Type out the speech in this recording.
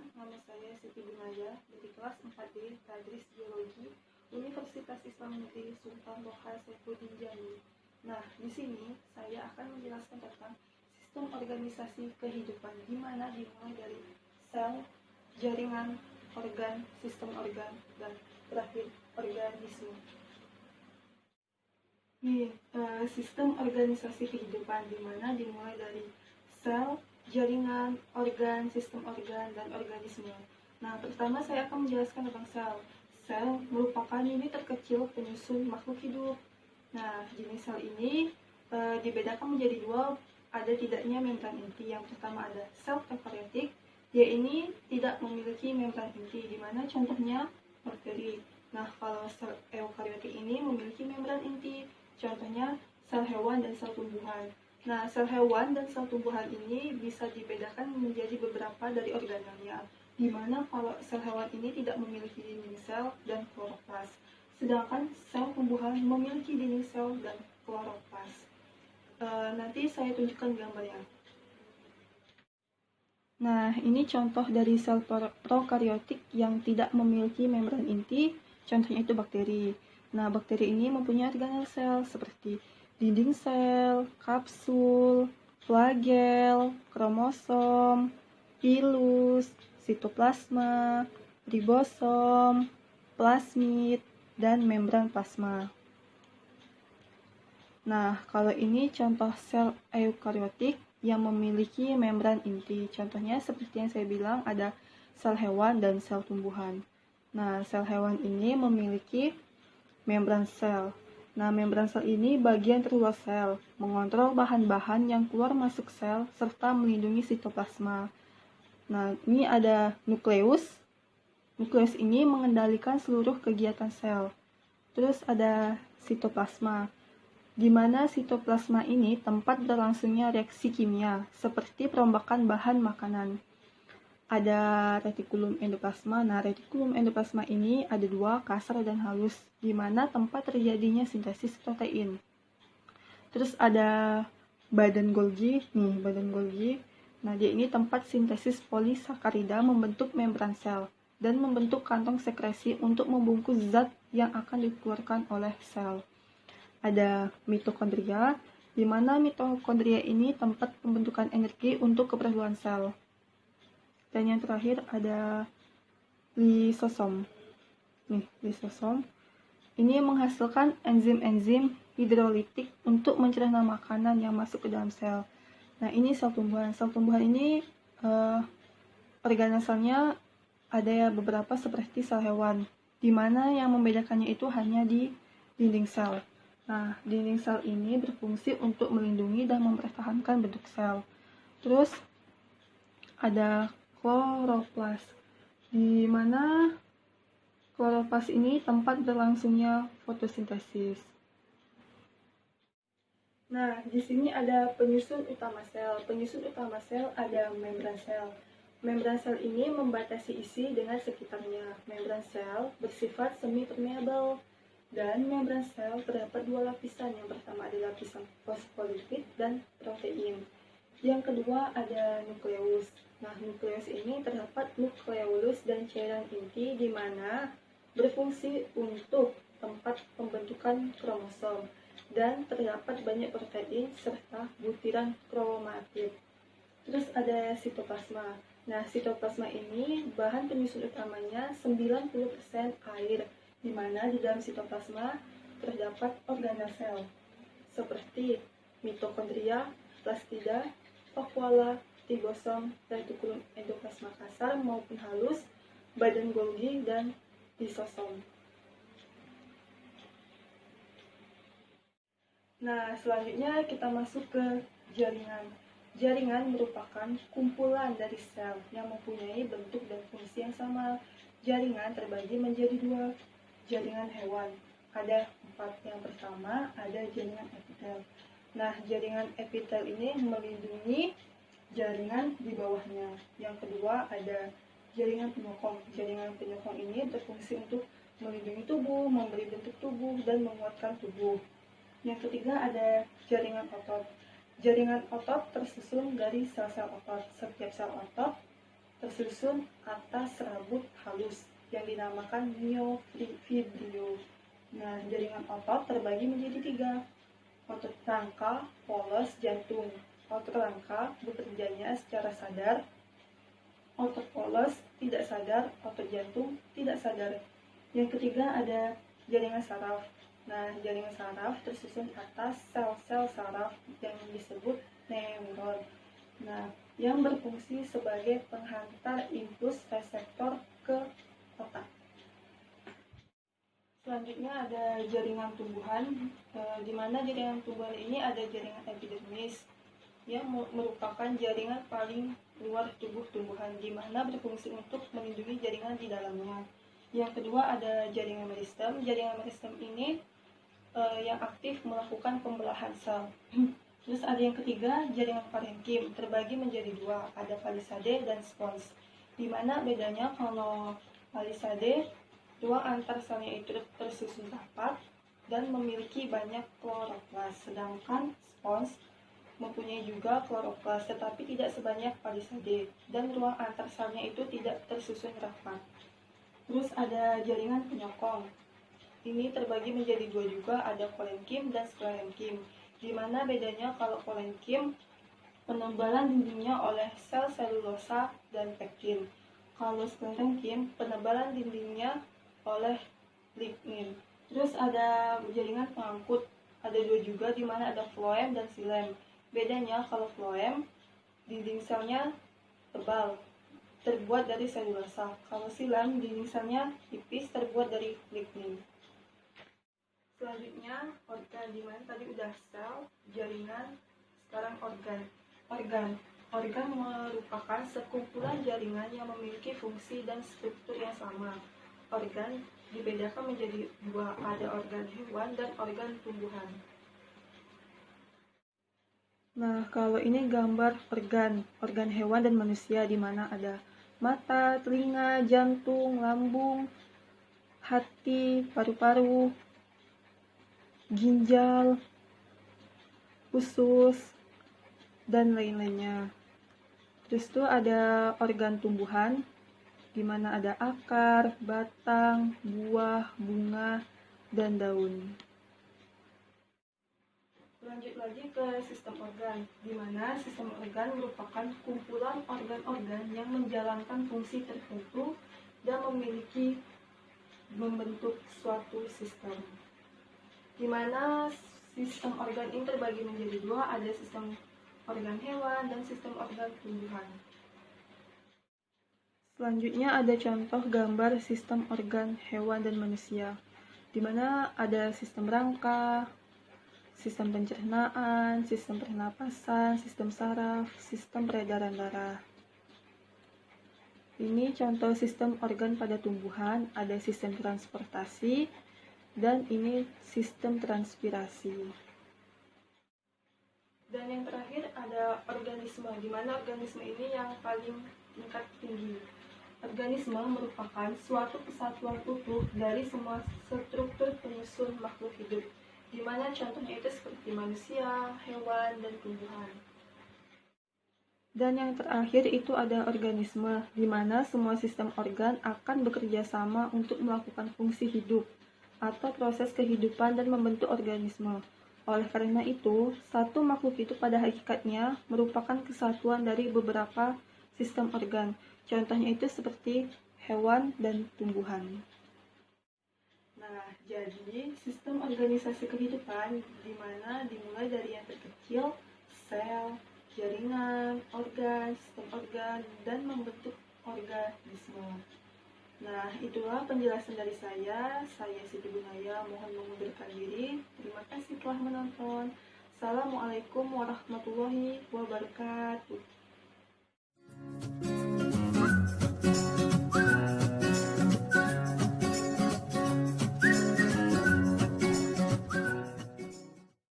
semuanya, nama saya Siti Gunaya dari kelas 4D Tadris Biologi Universitas Islam Negeri Sultan Toha Saifuddin Jambi. Nah, di sini saya akan menjelaskan tentang sistem organisasi kehidupan, di mana dimulai dari sel, jaringan, organ, sistem organ, dan terakhir organisme. Sistem organisasi kehidupan di mana dimulai dari sel, jaringan, organ, sistem organ, dan organisme. Nah, pertama saya akan menjelaskan tentang sel. Sel merupakan unit terkecil penyusun makhluk hidup. Nah, jenis sel ini dibedakan menjadi dua, ada tidaknya membran inti. Yang pertama ada sel eukariotik, dia ini tidak memiliki membran inti, di mana contohnya bakteri. Nah, kalau sel eukariotik ini memiliki membran inti, contohnya sel hewan dan sel tumbuhan. Nah, sel hewan dan sel tumbuhan ini bisa dibedakan menjadi beberapa dari organelnya, di mana kalau sel hewan ini tidak memiliki dinding sel dan kloroplas, sedangkan sel tumbuhan memiliki dinding sel dan kloroplas. Nanti saya tunjukkan gambarnya. Nah, ini contoh dari sel prokaryotik yang tidak memiliki membran inti, contohnya itu bakteri. Nah, bakteri ini mempunyai organel sel seperti dinding sel, kapsul, flagel, kromosom, pilus, sitoplasma, ribosom, plasmid, dan membran plasma. Nah, kalau ini contoh sel eukariotik yang memiliki membran inti. Contohnya seperti yang saya bilang, ada sel hewan dan sel tumbuhan. Nah, sel hewan ini memiliki membran sel. Nah, membran sel ini bagian terluar sel, mengontrol bahan-bahan yang keluar masuk sel, serta melindungi sitoplasma. Nah, ini ada nukleus. Nukleus ini mengendalikan seluruh kegiatan sel. Terus ada sitoplasma, di mana sitoplasma ini tempat berlangsungnya reaksi kimia, seperti perombakan bahan makanan. Ada retikulum endoplasma. Nah, retikulum endoplasma ini ada dua, kasar dan halus, di mana tempat terjadinya sintesis protein. Terus ada badan Golgi. Nih, badan Golgi. Nah, dia ini tempat sintesis polisakarida membentuk membran sel dan membentuk kantong sekresi untuk membungkus zat yang akan dikeluarkan oleh sel. Ada mitokondria, di mana mitokondria ini tempat pembentukan energi untuk keperluan sel. Dan yang terakhir ada lisosom. Nih, lisosom. Ini menghasilkan enzim-enzim hidrolitik untuk mencerna makanan yang masuk ke dalam sel. Nah, ini sel tumbuhan. Sel tumbuhan ini organel selnya ada ya beberapa seperti sel hewan, di mana yang membedakannya itu hanya di dinding sel. Nah, dinding sel ini berfungsi untuk melindungi dan mempertahankan bentuk sel. Terus ada kloroplas, di mana kloroplas ini tempat berlangsungnya fotosintesis. Nah, di sini ada penyusun utama sel. Penyusun utama sel ada membran sel. Membran sel ini membatasi isi dengan sekitarnya. Membran sel bersifat semi-permeabel. Dan membran sel terdapat dua lapisan. Yang pertama ada lapisan fosfolipid dan protein. Yang kedua ada nukleus. Nah, nukleus ini terdapat nukleolus dan cairan inti, di mana berfungsi untuk tempat pembentukan kromosom, dan terdapat banyak protein serta butiran kromatid. Terus ada sitoplasma. Nah, sitoplasma ini bahan penyusun utamanya 90% air, di mana di dalam sitoplasma terdapat organel sel seperti mitokondria, plastida, vakuola, ribosom, retikulum endoplasma kasar maupun halus, badan Golgi, dan lisosom. Nah, selanjutnya kita masuk ke jaringan. Jaringan merupakan kumpulan dari sel yang mempunyai bentuk dan fungsi yang sama. Jaringan terbagi menjadi dua. Jaringan hewan ada 4. Yang pertama ada jaringan epitel. Nah, jaringan epitel ini melindungi jaringan di bawahnya. Yang kedua ada jaringan penyokong. Jaringan penyokong ini berfungsi untuk melindungi tubuh, memberi bentuk tubuh, dan menguatkan tubuh. Yang ketiga ada jaringan otot. Jaringan otot tersusun dari sel-sel otot. Setiap sel otot tersusun atas serabut halus yang dinamakan myofibrio. Nah, jaringan otot terbagi menjadi 3. Otot rangka, polos, jantung. Otot rangka bekerjanya secara sadar, otot polos tidak sadar, otot jantung tidak sadar. Yang ketiga ada jaringan saraf. Nah, jaringan saraf tersusun atas sel-sel saraf yang disebut neuron. Nah, yang berfungsi sebagai penghantar impuls reseptor ke otak. Selanjutnya ada jaringan tumbuhan, di mana jaringan tumbuhan ini ada jaringan epidermis yang merupakan jaringan paling luar tubuh tumbuhan, di mana berfungsi untuk melindungi jaringan di dalamnya. Yang kedua ada jaringan meristem. Jaringan meristem ini yang aktif melakukan pembelahan sel. Terus ada yang ketiga, jaringan parenkim, terbagi menjadi 2, ada palisade dan spons. Di mana bedanya kalau palisade, ruang antar selnya itu tersusun rapat dan memiliki banyak kloroplas, sedangkan spons mempunyai juga kloroplas tetapi tidak sebanyak palisade dan ruang antar selnya itu tidak tersusun rapat. Terus ada jaringan penyokong. Ini terbagi menjadi 2 juga, ada kolenkim dan sklerenkim. Di mana bedanya kalau kolenkim penebalan dindingnya oleh sel selulosa dan pektin. Kalau sklerenkim penebalan dindingnya oleh lignin. Terus ada jaringan pengangkut, ada 2 juga, di mana ada floem dan xilem. Bedanya kalau floem dinding selnya tebal, terbuat dari selulosa. Kalau xilem dinding selnya tipis, terbuat dari lignin. Selanjutnya organ, di mana tadi udah sel, jaringan, sekarang organ. Organ merupakan sekumpulan jaringan yang memiliki fungsi dan struktur yang sama. Organ dibedakan menjadi 2, ada organ hewan dan organ tumbuhan. Nah, kalau ini gambar organ hewan dan manusia, di mana ada mata, telinga, jantung, lambung, hati, paru-paru, ginjal, usus, dan lain-lainnya. Terus tuh ada organ tumbuhan, di mana ada akar, batang, buah, bunga, dan daun. Lanjut lagi ke sistem organ, di mana sistem organ merupakan kumpulan organ-organ yang menjalankan fungsi tertentu dan membentuk suatu sistem. Di mana sistem organ ini terbagi menjadi 2, ada sistem organ hewan dan sistem organ tumbuhan. Selanjutnya ada contoh gambar sistem organ hewan dan manusia, di mana ada sistem rangka, sistem pencernaan, sistem pernapasan, sistem saraf, sistem peredaran darah. Ini contoh sistem organ pada tumbuhan, ada sistem transportasi, dan ini sistem transpirasi. Dan yang terakhir ada organisme, di mana organisme ini yang paling tingkat tinggi. Organisme merupakan suatu kesatuan utuh dari semua struktur penyusun makhluk hidup, di mana contohnya itu seperti manusia, hewan, dan tumbuhan. Dan yang terakhir itu ada organisme, di mana semua sistem organ akan bekerja sama untuk melakukan fungsi hidup atau proses kehidupan dan membentuk organisme. Oleh karena itu, satu makhluk hidup pada hakikatnya merupakan kesatuan dari beberapa sistem organ. Contohnya itu seperti hewan dan tumbuhan. Nah, jadi sistem organisasi kehidupan di mana dimulai dari yang terkecil, sel, jaringan, organ, sistem organ, dan membentuk organisme. Nah, itulah penjelasan dari saya. Saya Siti Gunaya, mohon mengundurkan diri. Terima kasih telah menonton. Assalamualaikum warahmatullahi wabarakatuh.